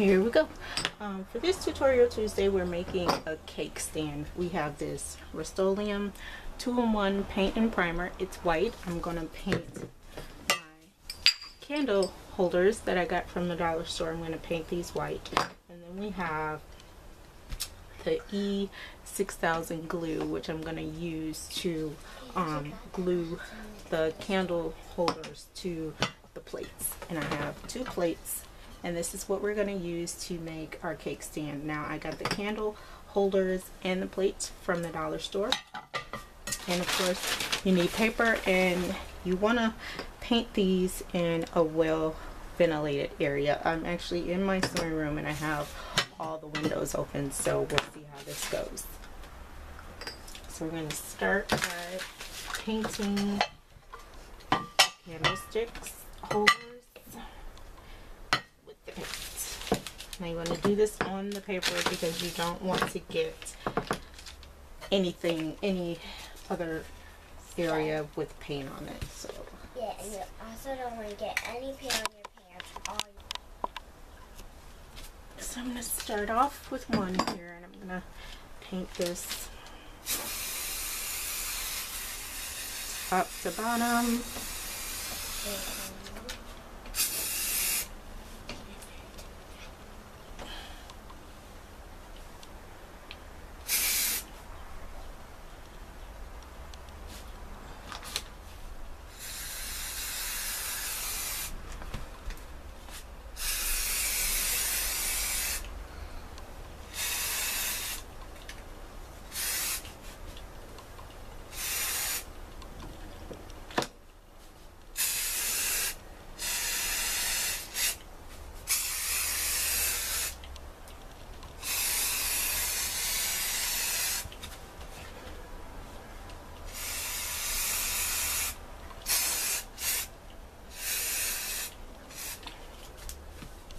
Here we go. For this tutorial Tuesday, we're making a cake stand. We have this Rust-Oleum 2-in-1 paint and primer. It's white. I'm going to paint my candle holders that I got from the dollar store. I'm going to paint these white. And then we have the E6000 glue, which I'm going to use to glue the candle holders to the plates. And I have 2 plates. And this is what we're going to use to make our cake stand. Now I got the candle holders and the plates from the dollar store. And of course you need paper, and you want to paint these in a well ventilated area. I'm actually in my sewing room and I have all the windows open, so we'll see how this goes. So we're going to start by painting candlesticks holders. Now you want to do this on the paper because you don't want to get any other area with paint on it. So yeah, and you also don't want to get any paint on your pants. So I'm going to start off with one here, and I'm going to paint this top to bottom.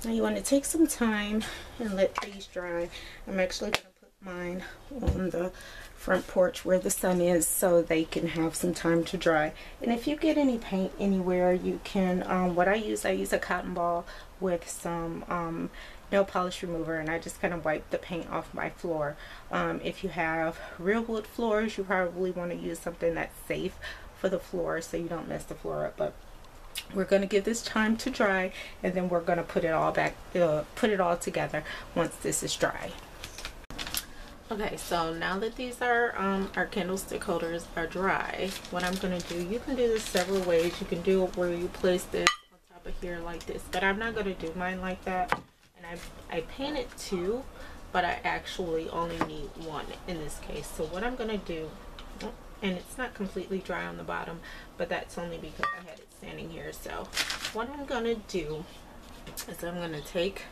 Now you want to take some time and let these dry. I'm actually going to put mine on the front porch where the sun is so they can have some time to dry. And if you get any paint anywhere, you can, what I use a cotton ball with some nail polish remover, and I just kind of wipe the paint off my floor. If you have real wood floors, you probably want to use something that's safe for the floor so you don't mess the floor up. But we're going to give this time to dry, and then we're going to put it all back, put it all together once this is dry. Okay, so now that these are our candlestick holders are dry, what I'm going to do, you can do this several ways. You can do it where you place this on top of here like this, but I'm not going to do mine like that. And I painted 2, but I actually only need 1 in this case. So what I'm going to do, and it's not completely dry on the bottom, but that's only because I had it standing here. So what I'm going to do is I'm going to take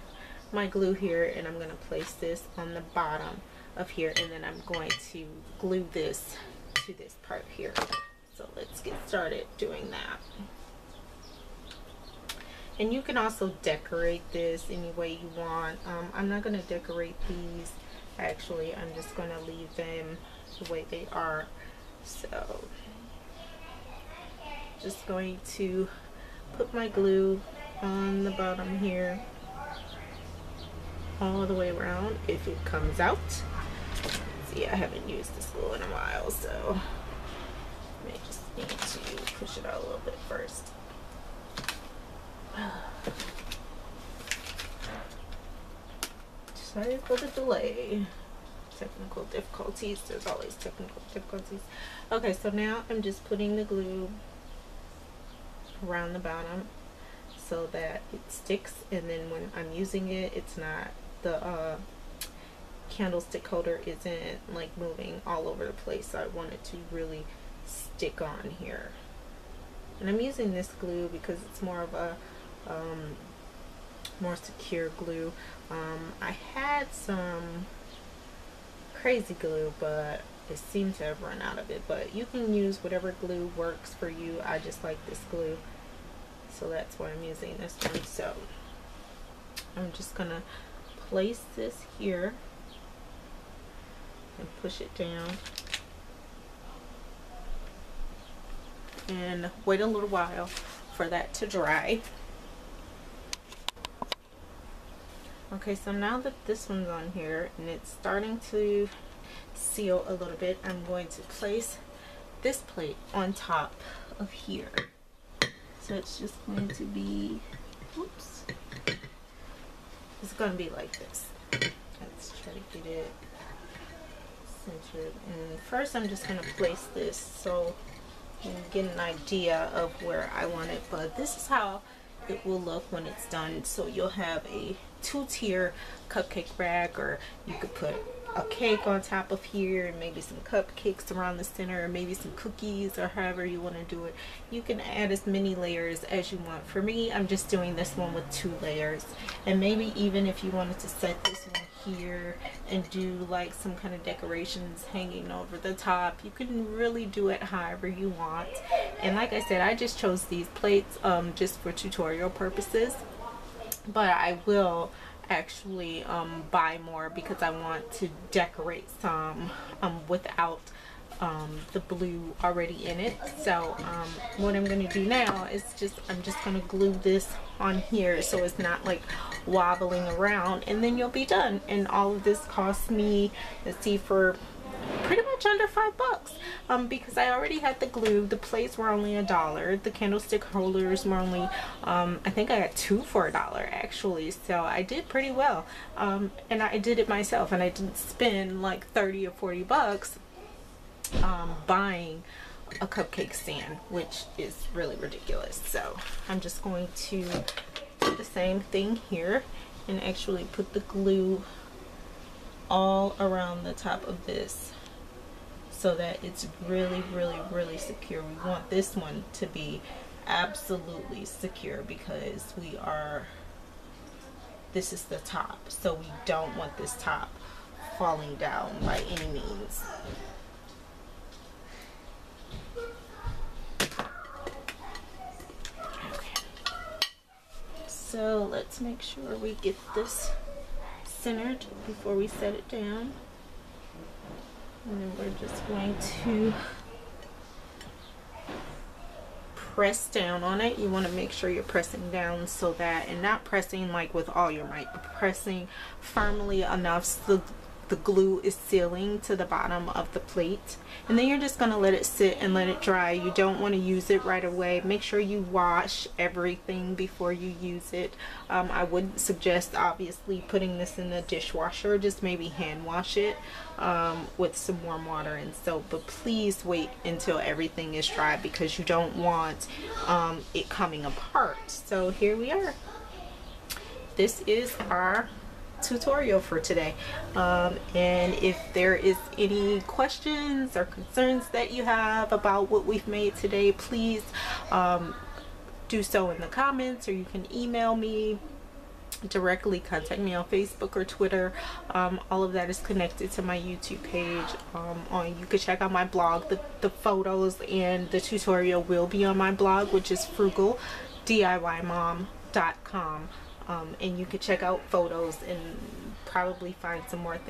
my glue here and I'm going to place this on the bottom of here, and then I'm going to glue this to this part here. So let's get started doing that. And you can also decorate this any way you want. I'm not going to decorate these. Actually, I'm just going to leave them the way they are. So just going to put my glue on the bottom here all the way around if it comes out. See, I haven't used this glue in a while, so I may just need to push it out a little bit first. Sorry for the delay. Technical difficulties. There's always technical difficulties. Okay, so now I'm just putting the glue around the bottom so that it sticks, and then when I'm using it, it's not, the candlestick holder isn't like moving all over the place. So I want it to really stick on here. And I'm using this glue because it's more of a more secure glue. I had some crazy glue, but it seemed to have run out of it. But you can use whatever glue works for you. I just like this glue, so that's why I'm using this one. So I'm just gonna place this here and push it down and wait a little while for that to dry. Okay, so now that this one's on here and it's starting to seal a little bit, I'm going to place this plate on top of here. So it's just going to be, oops, it's going to be like this. Let's try to get it centered. And first I'm just going to place this so you can get an idea of where I want it, but this is how it will look when it's done. So you'll have a 2-tier cupcake rack, or you could put a cake on top of here and maybe some cupcakes around the center, or maybe some cookies, or however you want to do it. You can add as many layers as you want. For me, I'm just doing this one with 2 layers, and maybe even if you wanted to set this one here and do like some kind of decorations hanging over the top, you can really do it however you want. And like I said, I just chose these plates just for tutorial purposes, but I will actually buy more because I want to decorate some without the blue already in it. So what I'm going to do now is I'm just going to glue this on here so it's not like wobbling around, and then you'll be done. And all of this cost me, let's see, for pretty much under $5 because I already had the glue. The plates were only $1. The candlestick holders were only I think I got 2 for $1 actually, so I did pretty well. And I did it myself, and I didn't spend like 30 or 40 bucks buying a cupcake stand, which is really ridiculous. So I'm just going to do the same thing here and actually put the glue all around the top of this so that it's really, really, really secure. We want this one to be absolutely secure because this is the top, so we don't want this top falling down by any means. Okay, so let's make sure we get this centered before we set it down, and then we're just going to press down on it. You want to make sure you're pressing down so that, and not pressing like with all your might, but pressing firmly enough so the glue is sealing to the bottom of the plate. And then you're just going to let it sit and let it dry. You don't want to use it right away. Make sure you wash everything before you use it. I wouldn't suggest obviously putting this in the dishwasher. Just maybe hand wash it with some warm water and soap, but please wait until everything is dry because you don't want it coming apart. So here we are. This is our tutorial for today, and if there is any questions or concerns that you have about what we've made today, please do so in the comments, or you can email me directly, contact me on Facebook or Twitter. All of that is connected to my YouTube page. You can check out my blog. The photos and the tutorial will be on my blog, which is frugaldiymom.com. And you can check out photos and probably find some more things